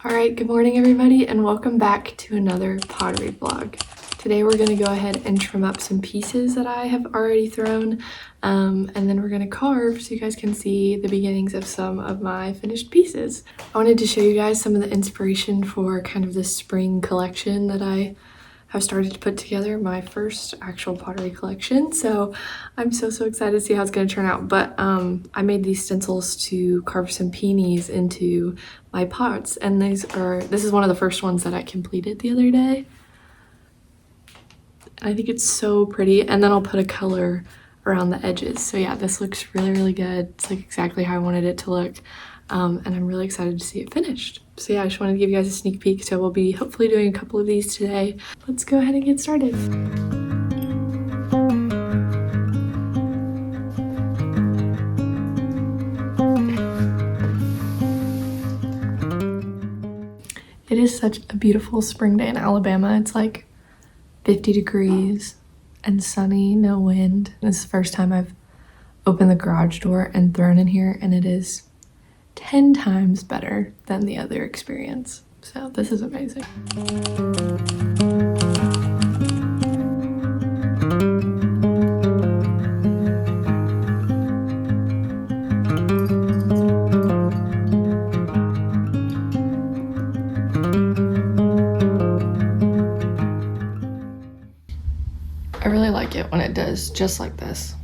Alright, good morning everybody and welcome back to another pottery vlog. Today we're going to go ahead and trim up some pieces that I have already thrown and then we're going to carve so you guys can see the beginnings of some of my finished pieces. I wanted to show you guys some of the inspiration for kind of this spring collection that I have started to put together, my first actual pottery collection. So I'm so excited to see how it's going to turn out. But I made these stencils to carve some peonies into my pots, and this is one of the first ones that I completed the other day. I think it's so pretty, and then I'll put a color around the edges. So yeah, this looks really good. It's like exactly how I wanted it to look. And I'm really excited to see it finished. So yeah, I just wanted to give you guys a sneak peek. So we'll be hopefully doing a couple of these today. Let's go ahead and get started. It is such a beautiful spring day in Alabama. It's like 50 degrees and sunny, no wind. This is the first time I've opened the garage door and thrown in here, and it is 10 times better than the other experience. So this is amazing. I really like it when it does just like this.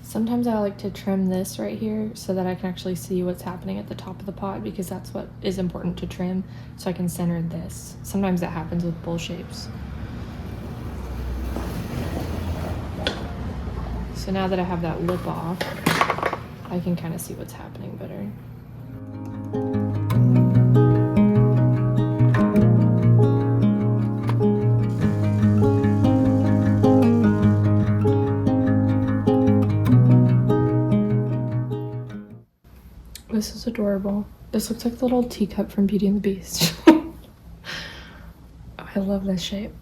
Sometimes I like to trim this right here so that I can actually see what's happening at the top of the pot, because that's what is important to trim, so I can center this. Sometimes that happens with bowl shapes. So now that I have that lip off, I can kind of see what's happening better. This is adorable. This looks like the little teacup from Beauty and the Beast. I love this shape.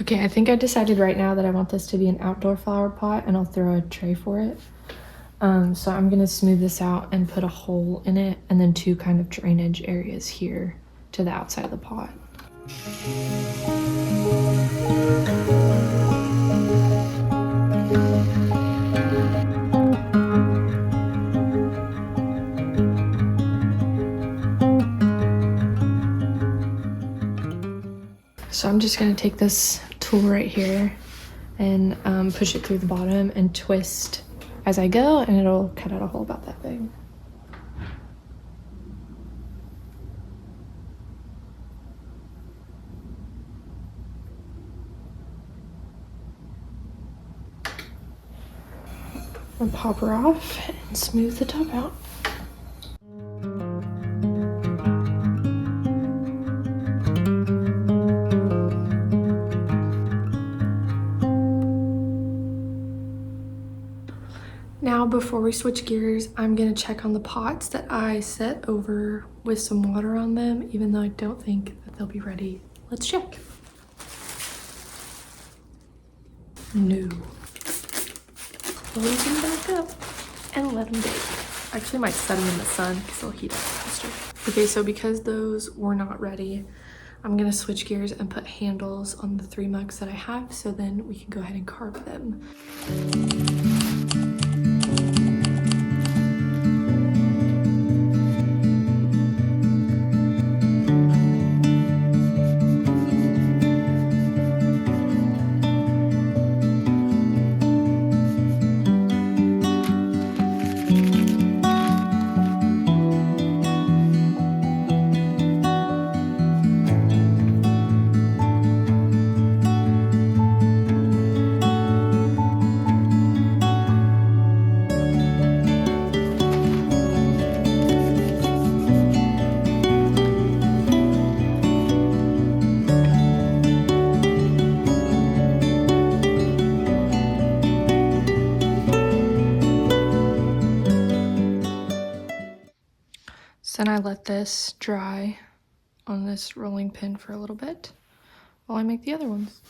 Okay, I think I decided right now that I want this to be an outdoor flower pot, and I'll throw a tray for it. So I'm gonna smooth this out and put a hole in it, and then two kind of drainage areas here to the outside of the pot. So I'm just gonna take this tool right here and push it through the bottom and twist as I go, and it'll cut out a hole about that big. I'll pop her off and smooth the top out. Now, before before we switch gears, I'm gonna check on the pots that I set over with some water on them, even though I don't think that they'll be ready. Let's check. No. Close them back up and let them bake. Actually, I might set them in the sun because they'll heat up faster. Okay, so because those were not ready, I'm gonna switch gears and put handles on the 3 mugs that I have, so then we can go ahead and carve them. So then I let this dry on this rolling pin for a little bit while I make the other ones.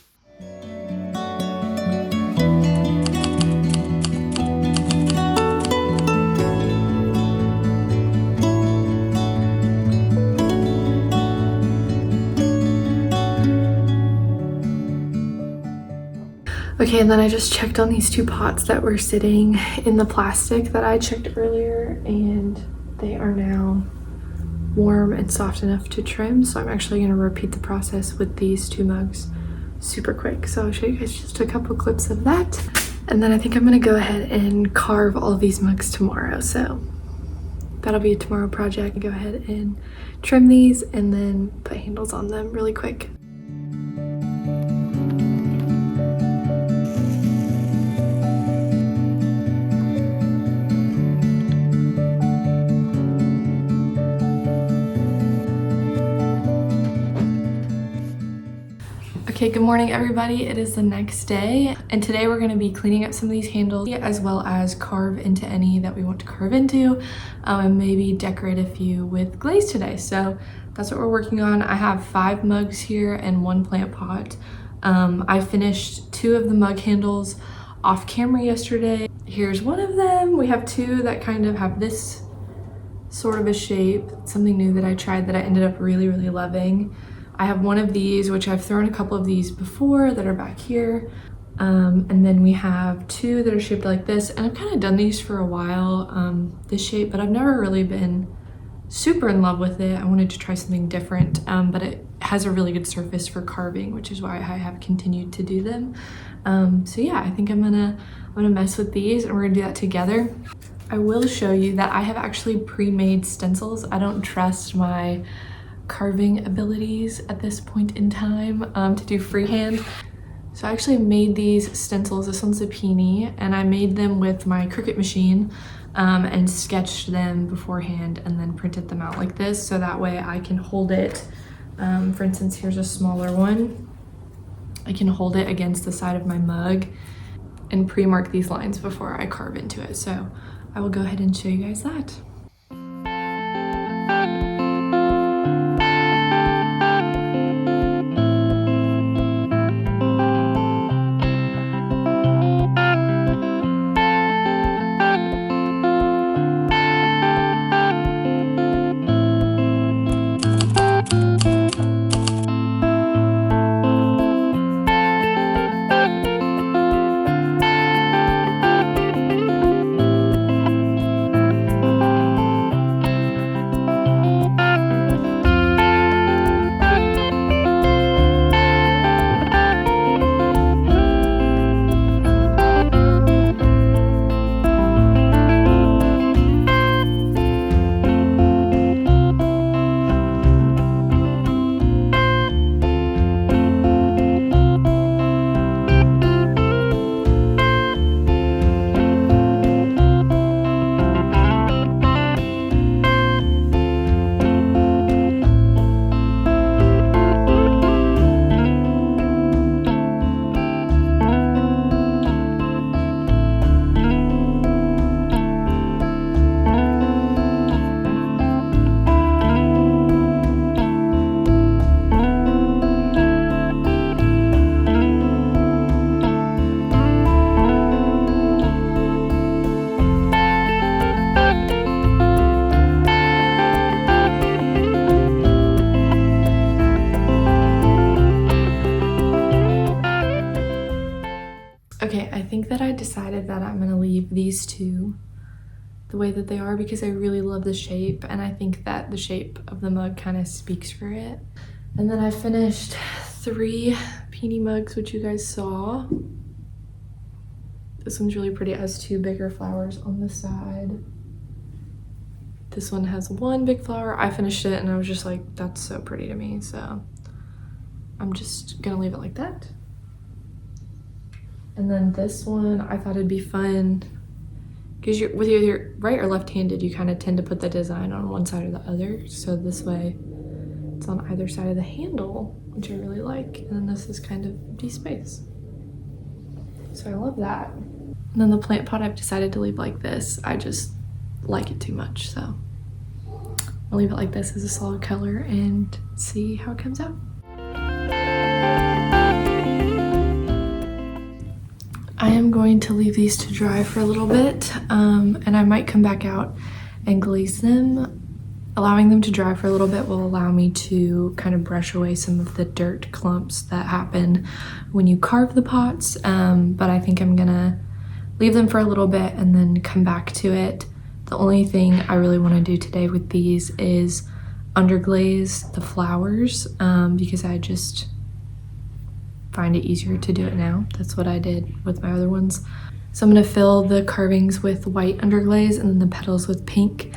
Okay, and then I just checked on these 2 pots that were sitting in the plastic that I checked earlier, and they are now warm and soft enough to trim. So I'm actually going to repeat the process with these 2 mugs super quick. So I'll show you guys just a couple clips of that. And then I think I'm going to go ahead and carve all of these mugs tomorrow. So that'll be a tomorrow project. Go ahead and trim these and then put handles on them really quick. Okay, good morning everybody. It is the next day, and today we're going to be cleaning up some of these handles as well as carve into any that we want to carve into, and maybe decorate a few with glaze today. So that's what we're working on. I have 5 mugs here and 1 plant pot. I finished 2 of the mug handles off camera yesterday. Here's one of them. We have 2 that kind of have this sort of a shape, something new that I tried that I ended up really loving. I have 1 of these, which I've thrown a couple of these before that are back here. And then we have 2 that are shaped like this. And I've kind of done these for a while, this shape, but I've never really been super in love with it. I wanted to try something different, but it has a really good surface for carving, which is why I have continued to do them. So yeah, I think I'm gonna mess with these and we're gonna do that together. I will show you that I have actually pre-made stencils. I don't trust my carving abilities at this point in time to do freehand. So I actually made these stencils. This one's a peony, and I made them with my Cricut machine and sketched them beforehand and then printed them out like this, so that way I can hold it. For instance, here's a smaller one. I can hold it against the side of my mug and pre-mark these lines before I carve into it. So I will go ahead and show you guys that. the way that they are because I really love the shape, and I think that the shape of the mug kind of speaks for it. And then I finished 3 peony mugs, which you guys saw. This one's really pretty. It has 2 bigger flowers on the side. This one has 1 big flower. I finished it and I was just like, that's so pretty to me, so I'm just gonna leave it like that. And then this one, I thought it'd be fun because with either right or left-handed, you kind of tend to put the design on one side or the other. So this way it's on either side of the handle, which I really like. And then this is kind of empty space. So I love that. And then the plant pot I've decided to leave like this. I just like it too much, so I'll leave it like this as a solid color and see how it comes out. I am going to leave these to dry for a little bit, and I might come back out and glaze them. Allowing them to dry for a little bit will allow me to kind of brush away some of the dirt clumps that happen when you carve the pots, but I think I'm gonna leave them for a little bit and then come back to it. The only thing I really want to do today with these is underglaze the flowers, because I just find it easier to do it now. That's what I did with my other ones. So I'm going to fill the carvings with white underglaze and then the petals with pink.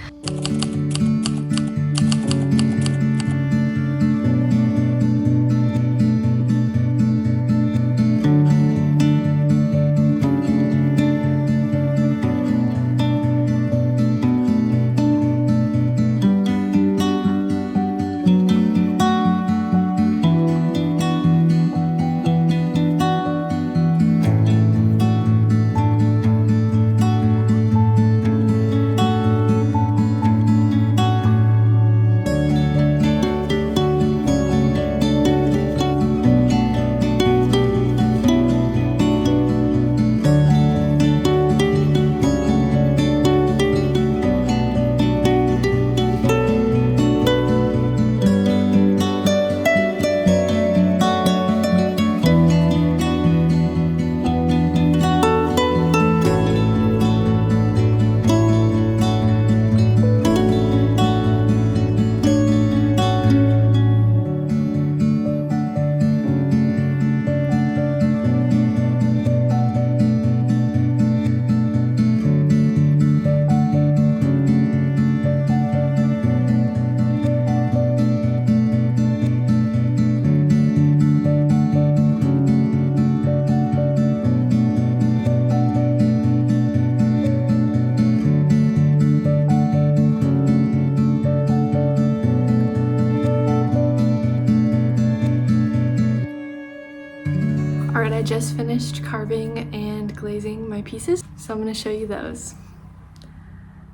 Alright, I just finished carving and glazing my pieces, so I'm going to show you those.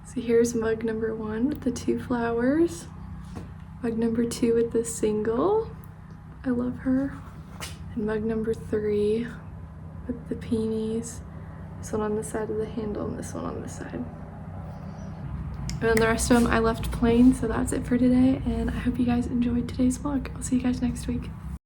So here's mug number 1 with the 2 flowers, mug number 2 with the single, I love her, and mug number 3 with the peonies, this one on the side of the handle and this one on the side. And then the rest of them I left plain, so that's it for today, and I hope you guys enjoyed today's vlog. I'll see you guys next week.